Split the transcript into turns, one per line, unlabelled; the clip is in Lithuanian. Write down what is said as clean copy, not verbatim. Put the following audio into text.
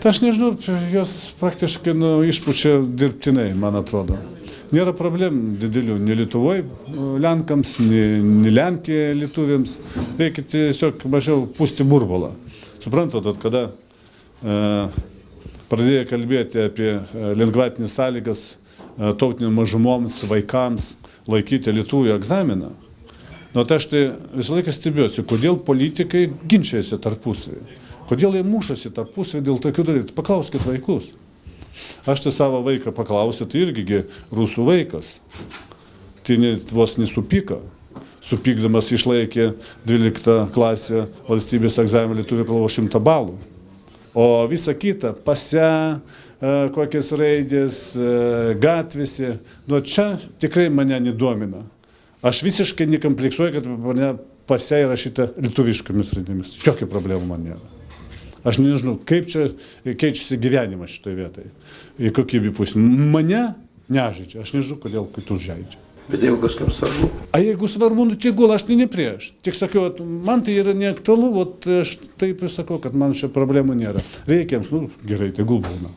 Tai aš nežinau, jos praktiškai išpučia dirbtinai, man atrodo. Nėra problemų didelių, nei Lietuvoje Lenkams, nei Lenkijoje lietuviams. Reikia tiesiog mažiau pūsti burbulą. Suprantat, kada pradėjo kalbėti apie lengvatinės sąlygas tautinių mažumoms, vaikams laikyti lietuvių egzaminą, tai aš visą laiką stebiuosi, kodėl politikai ginčiasi tarpusavį. Kodėl jie mušasi tarpusavį dėl tokių dalykų. Paklauskit vaikus. Aš savo vaiką paklausiu, tai irgi rusų vaikas. Tai vos nesupyka. Supykdamas išlaikė 12 klasę valstybės egzaminą lietuvių kalbos 100 balų. O visa kita, pase, kokias raidės, gatvėse, čia tikrai mane nedomina. Aš visiškai nekompleksuoju, kad mane pase įrašyta lietuviškomis raidėmis. Jokių problemų man nėra. Aš nežinau, kaip čia keičiasi gyvenimas šitoje vietoje. Į kokybį pusę. Mane nežaidžia. Aš nežinau, kodėl kitus žaidžia.
Bet jeigu kažkam svarbu?
A jeigu svarbu, tegul, aš ne prieš. Tik sakiau, man tai yra neaktualu, aš taip ir sakau, kad man čia problemų nėra. Reikia jiems, gerai, tegul būna.